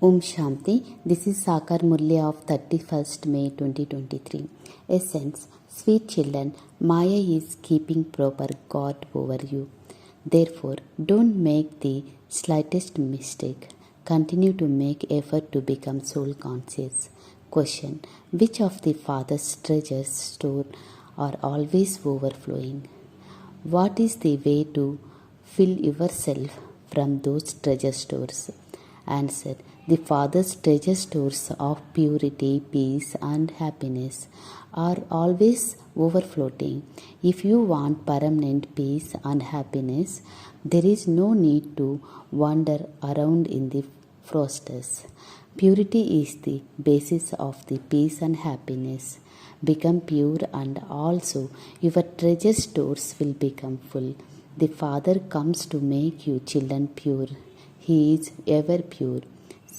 Om Shanti. This is Sakar Murli of 31st May 2023. Essence. Sweet children, Maya is keeping proper guard over you. Therefore, don't make the slightest mistake. Continue to make effort to become soul conscious. Question. Which of the Father's treasures store are always overflowing? What is the way to fill yourself from those treasure stores? Answer. The Father's treasure stores of purity, peace, and happiness are always overflowing. If you want permanent peace and happiness, there is no need to wander around in the frosters. Purity is the basis of the peace and happiness. Become pure, and also your treasure stores will become full. The Father comes to make you children pure. He is ever pure.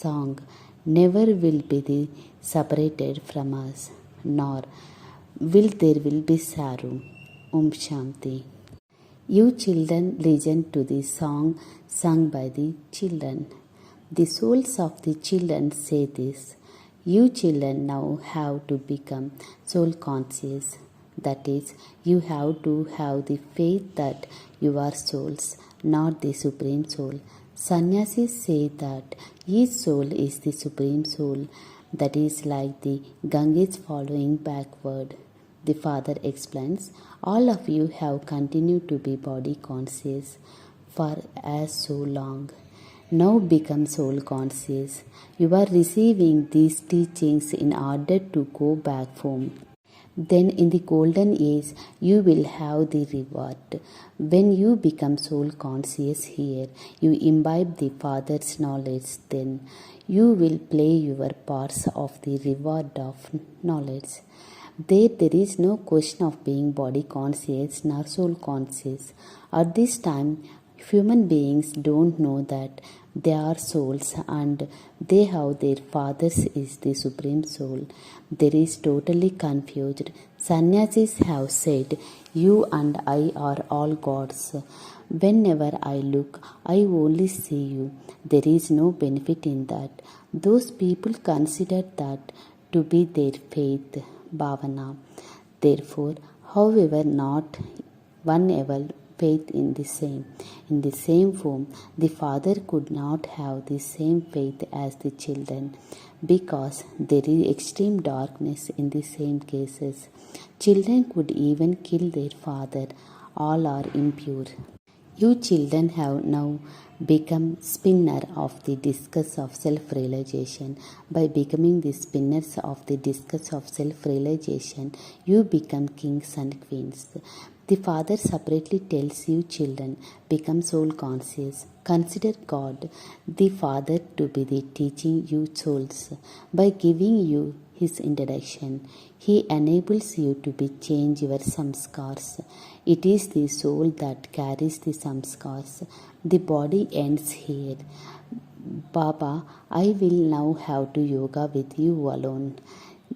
Song. Never will be separated from us, nor will be sorrow. Om Shanti. You children listen to the song sung by the children. The souls of the children say this. You children now have to become soul conscious. That is, you have to have the faith that you are souls, not the Supreme Soul. Sannyasis say that each soul is the Supreme Soul, that is like the Ganges following backward. The Father explains, all of you have continued to be body conscious for as so long. Now become soul conscious. You are receiving these teachings in order to go back home. Then in the golden age, you will have the reward. When you become soul conscious here, you imbibe the Father's knowledge. Then you will play your parts of the reward of knowledge. There is no question of being body conscious nor soul conscious. At this time, human beings don't know that they are souls and they have their fathers is the Supreme Soul. There is totally confused. Sannyasis have said, you and I are all gods. Whenever I look, I only see you. There is no benefit in that. Those people consider that to be their faith, bhavana. Therefore, however, not one ever faith in the same form. The Father could not have the same faith as the children because there is extreme darkness in the same cases. Children could even kill their father. All are impure. You children have now become spinner of the discus of self-realization. By becoming the spinners of the discus of self-realization, you become kings and queens. The Father separately tells you children, become soul conscious. Consider God, the Father, to be the teaching you souls. By giving you His introduction, He enables you to be change your samskars. It is the soul that carries the samskars. The body ends here. Baba, I will now have to yoga with you alone.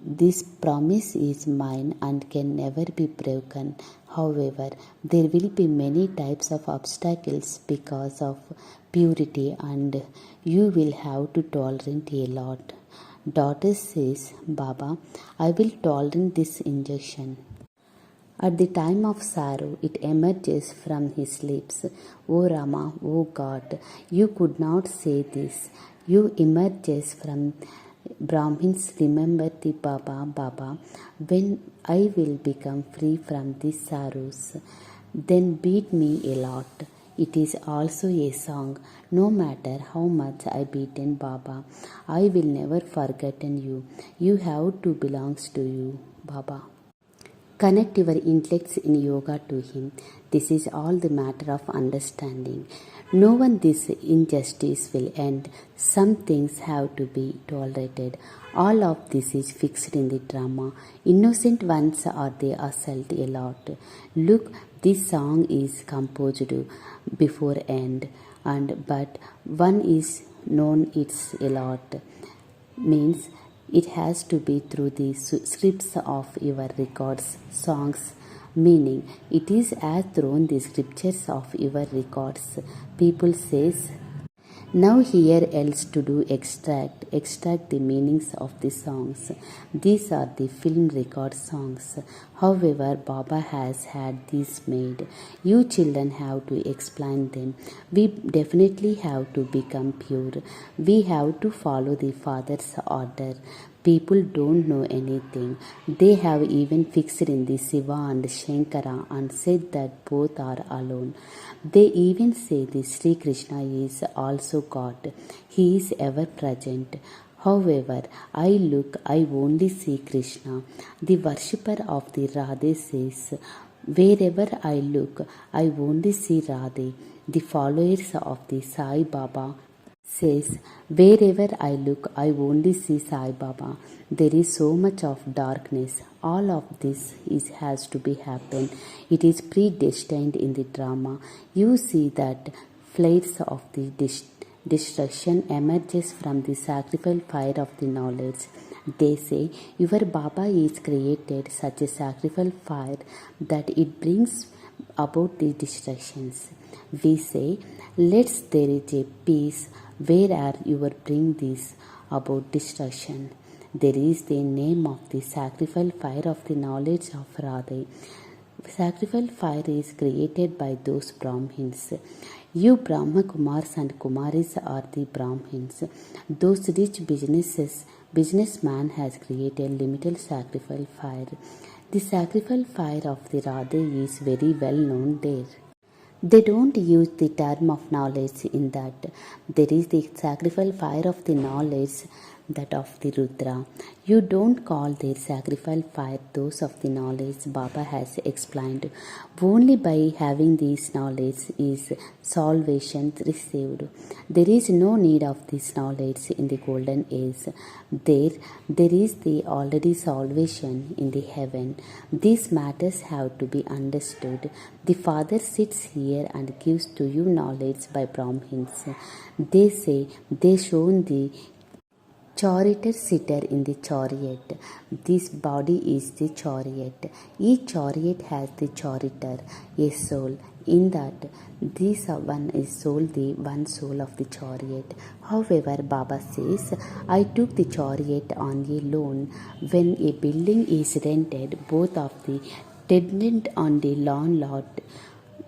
This promise is mine and can never be broken. However, there will be many types of obstacles because of purity and you will have to tolerate a lot. Daughter says, Baba, I will tolerate this injection. At the time of sorrow, it emerges from his lips. O Rama, O God, you could not say this. You emerges from Brahmins. Remember the Baba, when I will become free from these sorrows, then beat me a lot. It is also a song. No matter how much I beaten Baba, I will never forgotten you. You have to belongs to you, Baba. Connect your intellects in yoga to Him. This is all the matter of understanding. No one this injustice will end. Some things have to be tolerated. All of this is fixed in the drama. Innocent ones are the assault a lot. Look, this song is composed before end, but one is known it's a lot. Means it has to be through the scripts of your records, songs, meaning it is as through the scriptures of your records. People says Now here else to do extract the meanings of the songs. These are the film record songs. However, Baba has had these made. You children have to explain them. We definitely have to become pure. We have to follow the Father's order. People don't know anything. They have even fixed in the Siva and Shankara and said that both are alone. They even say the Sri Krishna is also God. He is ever present. However, I only see Krishna. The worshipper of the Radhe says, wherever I look, I only see Radhe. The followers of the Sai Baba says, wherever I look, I only see Sai Baba. There is so much of darkness. All of this has to be happen. It is predestined in the drama. You see that flares of the destruction emerges from the sacrificial fire of the knowledge. They say your Baba is created such a sacrificial fire that it brings about the destructions. We say, let's there is a peace. Where are you bring this about destruction? There is the name of the sacrificial fire of the knowledge of Radhe. Sacrificial fire is created by those Brahmins. You Brahma Kumars and Kumaris are the Brahmins. Those rich businessman has created limited sacrificial fire. The sacrificial fire of the Radhe is very well known there. They don't use the term of knowledge in that. There is the sacrificial fire of the knowledge, that of the Rudra. You don't call their sacrificial fire those of the knowledge. Baba has explained. Only by having this knowledge is salvation received. There is no need of this knowledge in the golden age. There is the already salvation in the heaven. These matters have to be understood. The Father sits here and gives to you knowledge by Brahmins. They say they shown the charioteer sitter in the chariot. This body is the chariot. Each chariot has the charioteer, a soul. In that, this one is soul, the one soul of the chariot. However, Baba says, I took the chariot on a loan. When a building is rented, both of the tenant and the landlord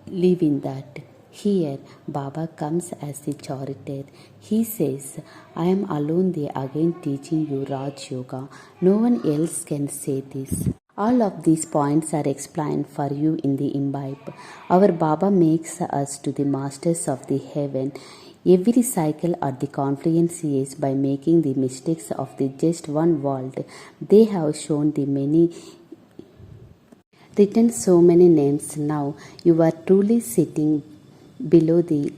live in that. Here, Baba comes as the charioteer. He says, I am alone there again teaching you Raj Yoga. No one else can say this. All of these points are explained for you in the imbibe. Our Baba makes us to the masters of the heaven. Every cycle at the confluence is by making the mistakes of the just one world. They have shown the many written so many names. Now you are truly sitting below the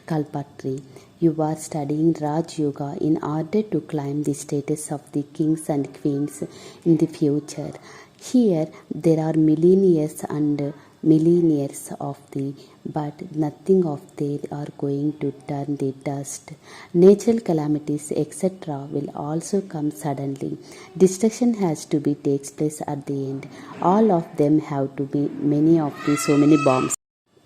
Kalpatri. You are studying Raj Yoga in order to climb the status of the kings and queens in the future. Here there are millennials and millionaires of the, but nothing of they are going to turn the dust. Natural calamities, etc., will also come suddenly. Destruction has to be takes place at the end. All of them have to be many of the so many bombs.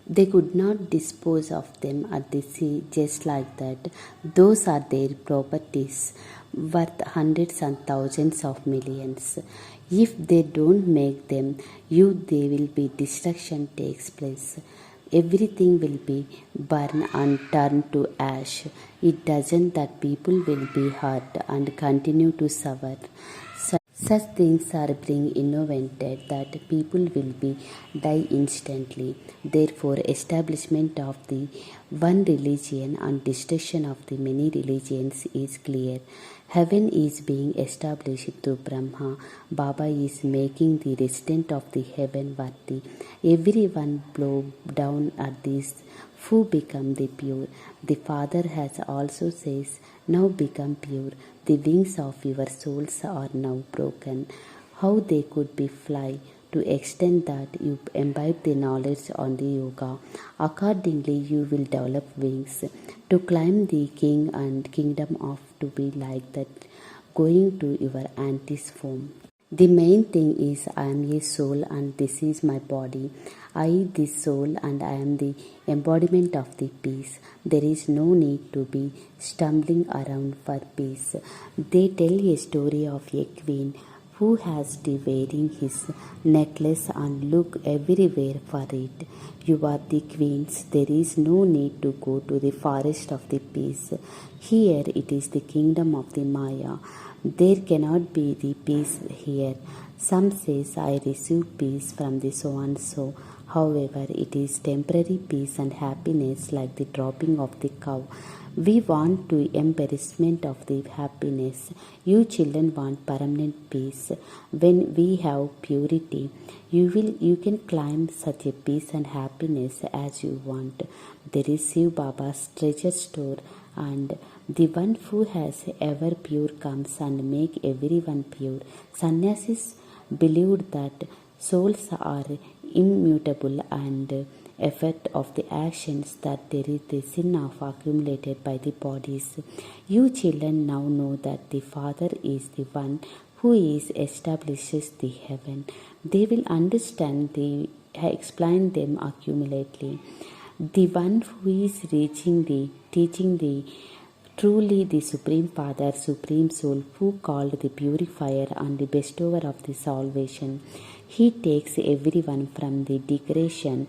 They could not dispose of them at the sea just like that. Those are their properties, worth hundreds and thousands of millions. If they don't make them, they will be destruction takes place. Everything will be burned and turned to ash. It doesn't that people will be hurt and continue to suffer. Such things are being invented that people will be die instantly. Therefore, establishment of the one religion and destruction of the many religions is clear. Heaven is being established through Brahma. Baba is making the resident of the heaven worthy. Everyone blow down at this who become the pure. The Father has also says, now become pure. The wings of your souls are now broken. How they could be fly to extend that you imbibe the knowledge on the yoga. Accordingly, you will develop wings to climb the king and kingdom of to be like that, going to your auntie's home. The main thing is I am a soul and this is my body. I, the soul, and I am the embodiment of the peace. There is no need to be stumbling around for peace. They tell a story of a queen who has the wearing his necklace and look everywhere for it. You are the queens. There is no need to go to the forest of the peace. Here it is the kingdom of the Maya. There cannot be the peace here. Some says I receive peace from the so and so. However, it is temporary peace and happiness like the dropping of the cow. We want to embarrassment of the happiness. You children want permanent peace. When we have purity, you can climb such a peace and happiness as you want. There is Shiv Baba's treasure store, and the one who has ever pure comes and make everyone pure. Sannyasis believed that souls are immutable and effect of the actions, that there is the sin of accumulated by the bodies. You children now know that the Father is the one who is establishes the heaven. They will understand the explain them accumulately. The one who is teaching the truly the Supreme Father, Supreme Soul, who called the purifier and the bestower of the salvation. He takes everyone from the degradation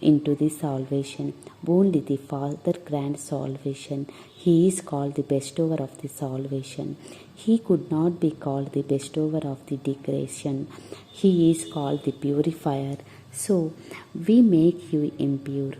into the salvation. Only the Father grants salvation. He is called the bestower of the salvation. He could not be called the bestower of the degradation. He is called the purifier. So we make you impure,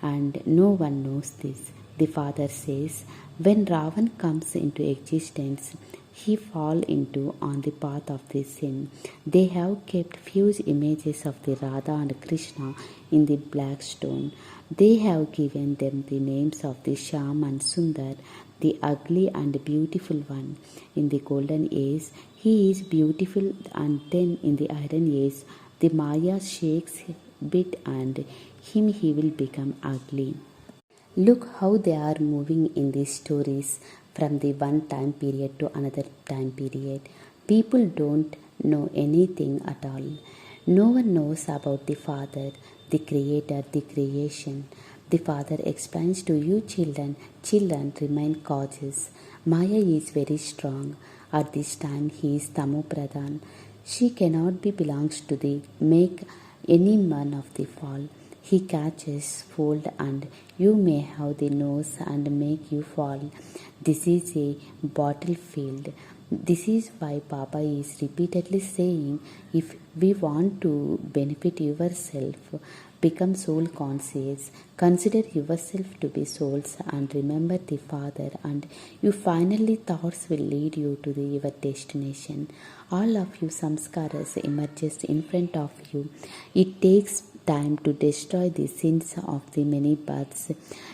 and no one knows this. The Father says, when Ravan comes into existence, he fall into on the path of the sin. They have kept few images of the Radha and Krishna in the black stone. They have given them the names of the Sham and Sundar, the ugly and beautiful one. In the golden age, he is beautiful, and then in the iron age, the Maya shakes bit and him he will become ugly. Look how they are moving in these stories from the one time period to another time period. People don't know anything at all. No one knows about the Father, the Creator, the creation. The Father explains to you children, children remain cautious. Maya is very strong. At this time he is Tamo Pradhan. She cannot be belongs to the make any man of the fall. He catches, fold, and you may have the nose and make you fall. This is a battlefield. This is why Baba is repeatedly saying, if we want to benefit yourself, become soul conscious, consider yourself to be souls and remember the Father, and you finally thoughts will lead you to your destination. All of you samskaras emerges in front of you. It takes time to destroy the sins of the many births.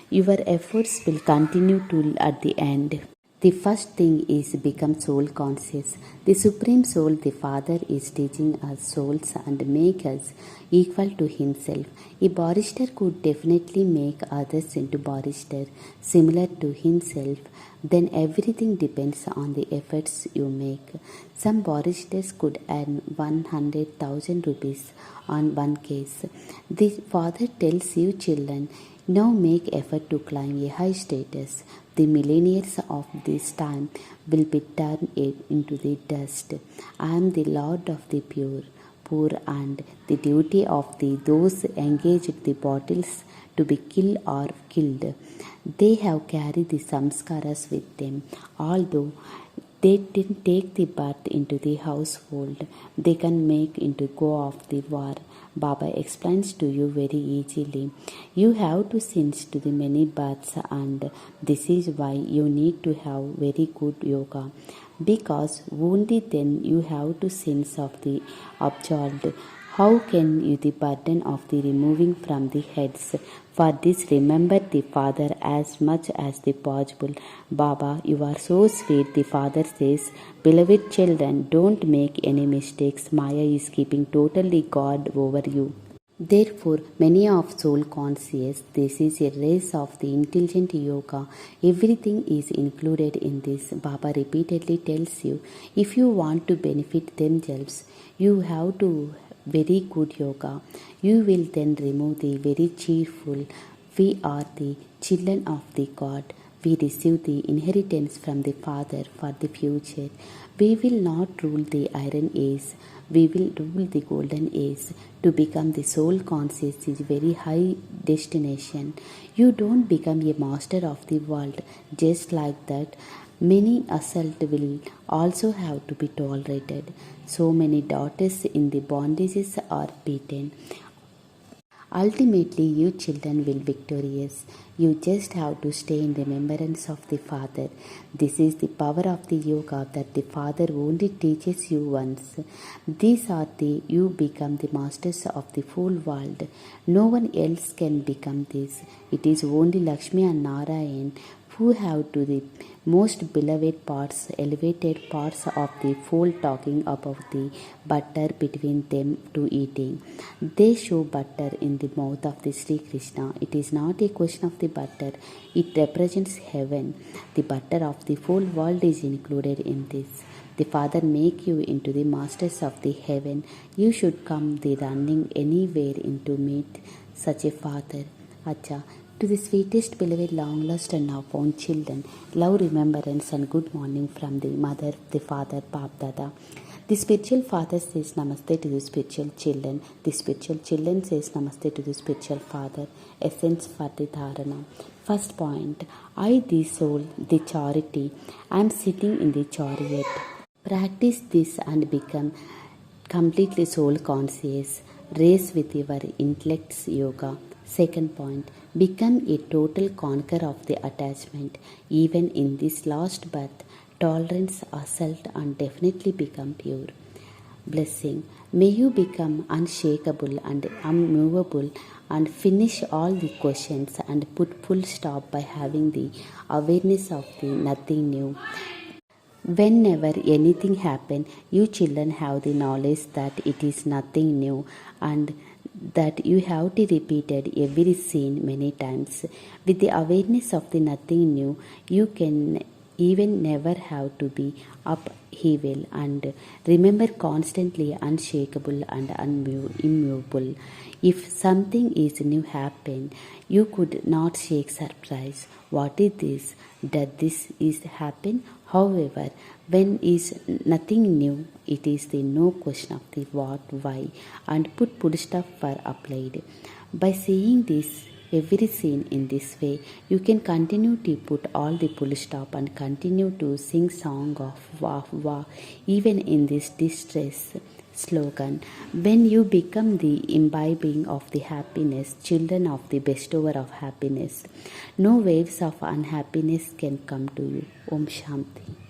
Your efforts will continue till at the end. The first thing is become soul conscious. The Supreme Soul, the Father, is teaching us souls and make us equal to Himself. A barrister could definitely make others into barrister similar to himself. Then everything depends on the efforts you make. Some barristers could earn 100,000 rupees on one case. The Father tells you children, now make effort to climb a high status. The millionaires of this time will be turned into the dust. I am the Lord of the poor, and the duty of those engaged the bottles to be killed or killed. They have carried the samskaras with them, although they didn't take the birth into the household. They can make into go of the war. Baba explains to you very easily. You have to sense to the many births, and this is why you need to have very good yoga, because only then you have to sense of the absolved. How can you the burden of the removing from the heads? For this remember the Father as much as the possible. Baba, you are so sweet. The Father says, beloved children, don't make any mistakes. Maya is keeping totally God over you. Therefore, many of soul conscious, this is a race of the intelligent yoga. Everything is included in this. Baba repeatedly tells you, if you want to benefit themselves, you have to very good yoga. You will then remove the very cheerful. We are the children of the God. We receive the inheritance from the Father for the future. We will not rule the iron age. We will rule the golden age. To become the soul conscious is very high destination. You don't become a master of the world just like that. Many assault will also have to be tolerated. So many daughters in the bondages are beaten. Ultimately, you children will victorious. You just have to stay in remembrance of the Father. This is the power of the yoga that the Father only teaches you once. These are the you become the masters of the full world. No one else can become this. It is only Lakshmi and Narayan who have to the most beloved parts, elevated parts of the fold talking about the butter between them to eating. They show butter in the mouth of the Sri Krishna. It is not a question of the butter, it represents heaven. The butter of the full world is included in this. The Father make you into the masters of the heaven. You should come the running anywhere in to meet such a Father. Acha. To the sweetest beloved long lost and now found children, love, remembrance and good morning from the mother, the father, Bap Dada. The spiritual father says namaste to the spiritual children. The spiritual children says namaste to the spiritual father. Essence for the dharana. First point, I the soul, the charity. I am sitting in the chariot. Practice this and become completely soul conscious. Race with your intellect's yoga. Second point, become a total conqueror of the attachment. Even in this last birth, tolerance, assault, and definitely become pure. Blessing. May you become unshakable and unmovable and finish all the questions and put full stop by having the awareness of the nothing new. Whenever anything happens, you children have the knowledge that it is nothing new and that you have to repeat every scene many times. With the awareness of the nothing new, you can even never have to be upheaval and remember constantly unshakable and immovable. If something is new happen, you could not shake surprise. What is this? That this is happen? However, when is nothing new, it is the no question of the what, why, and put full stop for applied. By saying this every scene in this way, you can continue to put all the full stop and continue to sing song of wah wah, even in this distress slogan. When you become the imbibing of the happiness, children of the bestower of happiness, no waves of unhappiness can come to you. Om Shanti.